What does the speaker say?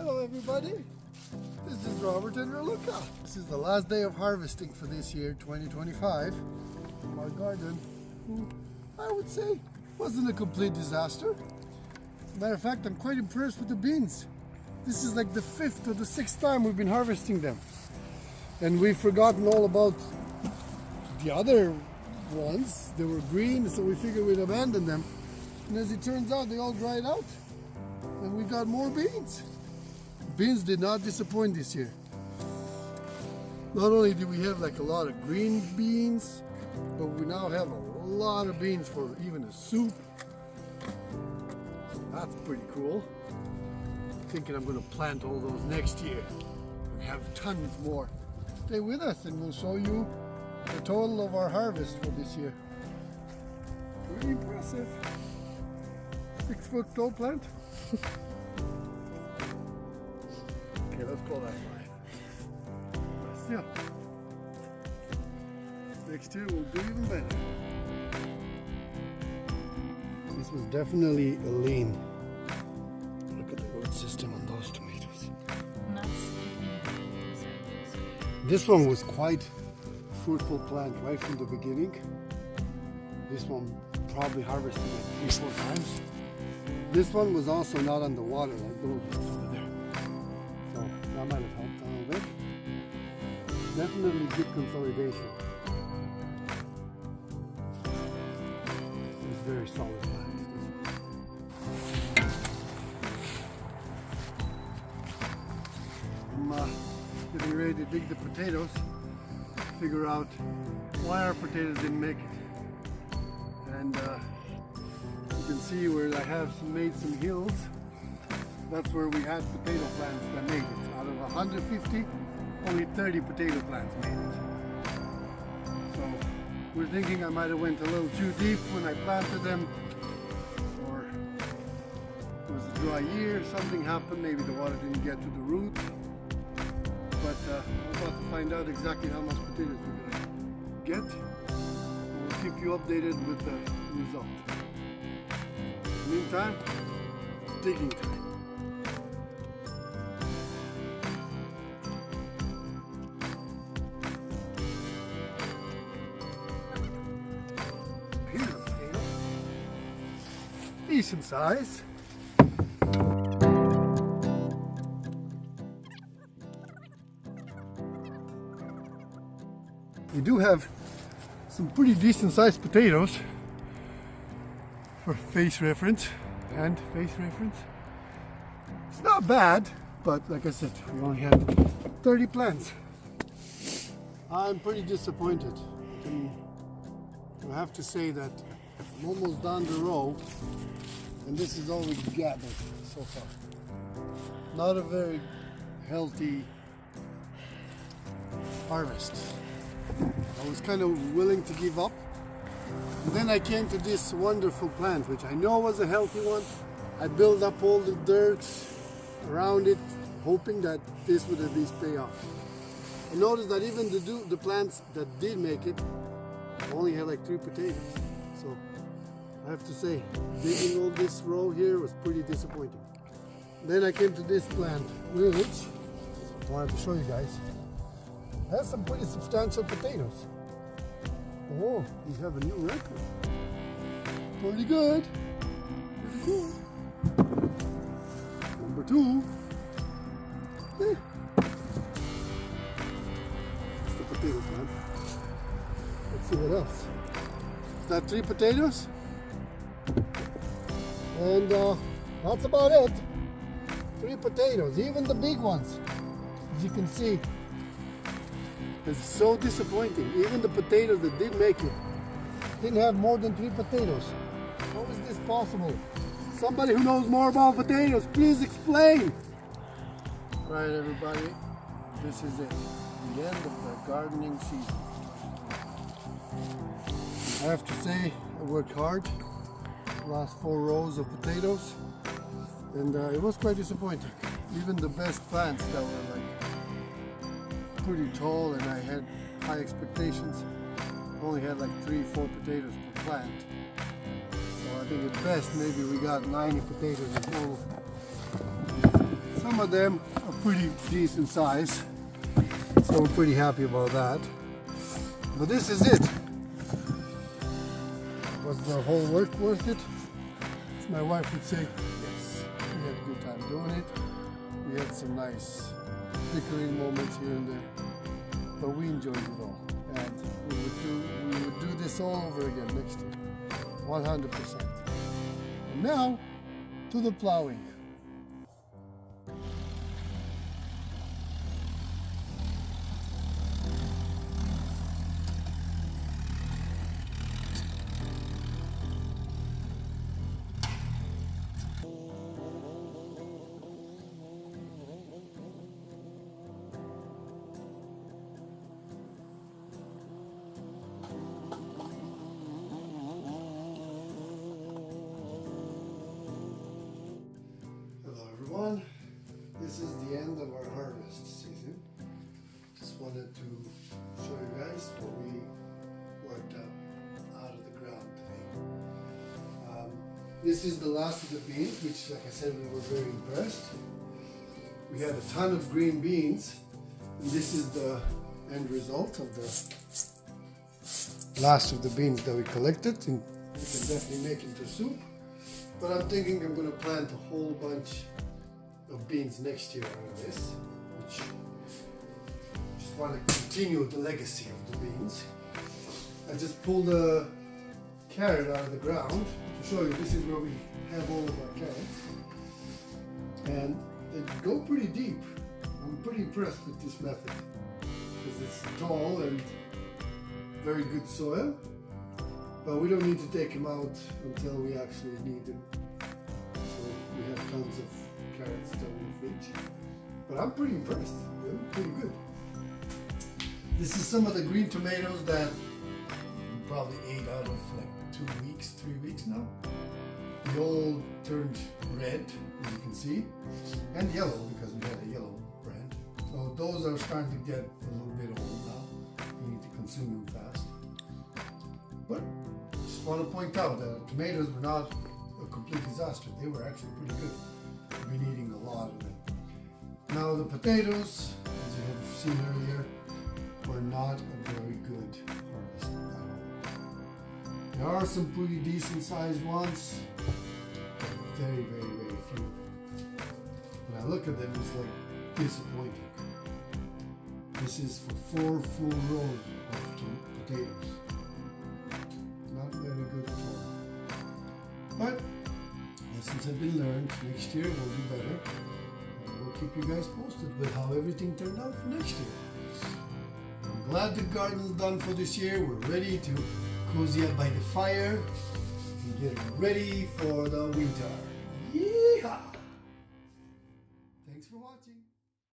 Hello everybody, this is Robert and Raluca. This is the last day of harvesting for this year, 2025, from our garden, who I would say wasn't a complete disaster. As a matter of fact, I'm quite impressed with the beans. This is like the 5th or the 6th time we've been harvesting them. And we've forgotten all about the other ones. They were green, so we figured we'd abandon them. And as it turns out, they all dried out. And we got more beans. Beans did not disappoint this year. Not only do we have like a lot of green beans, but we now have a lot of beans for even a soup. So that's pretty cool. I'm thinking I'm going to plant all those next year and have tons more. Stay with us and we'll show you the total of our harvest for this year. Pretty impressive. 6-foot tall plant. Okay, let's call that 5. But still, next year we'll do even better. This was definitely a lean. Look at the root system on those tomatoes. This one was quite fruitful plant right from the beginning. This one probably harvested it 3-4 times. This one was also not underwater like those ones over there. So that might have helped a little bit. Definitely good consolidation. It's very solid plant. I'm getting ready to dig the potatoes, figure out why our potatoes didn't make it. And you can see where I have made some hills. That's where we had potato plants that made it. Out of 150, only 30 potato plants made it. So we're thinking I might have went a little too deep when I planted them, or it was a dry year, something happened, maybe the water didn't get to the root. But I'm about to find out exactly how much potatoes we're going to get. We'll keep you updated with the result. In the meantime, digging time. Here's a potato. Decent size. We do have some pretty decent sized potatoes for face reference and face reference. It's not bad, but like I said, we only have 30 plants. I'm pretty disappointed. I have to say that I'm almost down the row and this is all we gathered so far. Not a very healthy harvest. I was kind of willing to give up. And then I came to this wonderful plant, which I know was a healthy one. I built up all the dirt around it, hoping that this would at least pay off. I noticed that even the plants that did make it only had like 3 potatoes. So I have to say, digging all this row here was pretty disappointing. Then I came to this plant, which I wanted to show you guys. Has some pretty substantial potatoes. Oh, we have a new record. Pretty good. Pretty cool. Number 2. It's the potato plant. Let's see what else. Is that 3 potatoes? And that's about it. 3 potatoes, even the big ones. As you can see. It's so disappointing. Even the potatoes that did make it didn't have more than 3 potatoes. How is this possible? Somebody who knows more about potatoes, please explain. All right, everybody, this is it. The end of the gardening season. I have to say, I worked hard. Last 4 rows of potatoes, and it was quite disappointing. Even the best plants that were like pretty tall and I had high expectations, only had like 3-4 potatoes per plant. So I think at best maybe we got 90 potatoes in total. Some of them are pretty decent size, so we're pretty happy about that. But this is it. Was the whole work worth it? My wife would say, yes. We had a good time doing it. We had some nice bickering moments here and there, but we enjoyed it all. And we would do this all over again next year, 100%. And now, to the plowing. This is the end of our harvest season. Just wanted to show you guys what we worked out of the ground today. This is the last of the beans, which, like I said, we were very impressed. We had a ton of green beans, and this is the end result of the last of the beans that we collected. And we can definitely make into soup, but I'm thinking I'm going to plant a whole bunch of beans next year out of this, which just want to continue the legacy of the beans. I just pulled a carrot out of the ground to show you. This is where we have all of our carrots, and they go pretty deep. I'm pretty impressed with this method because it's tall and very good soil, but we don't need to take them out until we actually need them. So we have tons of carrots still in the fridge, but I'm pretty impressed. They're pretty good. This is some of the green tomatoes that we probably ate out of like 2 weeks, 3 weeks now. They all turned red, as you can see, and yellow because we had a yellow brand. So those are starting to get a little bit old now. We need to consume them fast. But I just want to point out that the tomatoes were not a complete disaster. They were actually pretty good. I've been eating a lot of it. Now the potatoes, as you have seen earlier, were not a very good harvest at all. There are some pretty decent sized ones, but very, very, very few. When I look at them, it's like disappointing. This is for 4 full rows of potatoes. Not very good at all. But lessons have been learned. Next year we'll do better. And we'll keep you guys posted with how everything turned out for next year. I'm glad the garden's done for this year. We're ready to cozy up by the fire and get ready for the winter. Yeehaw! Thanks for watching.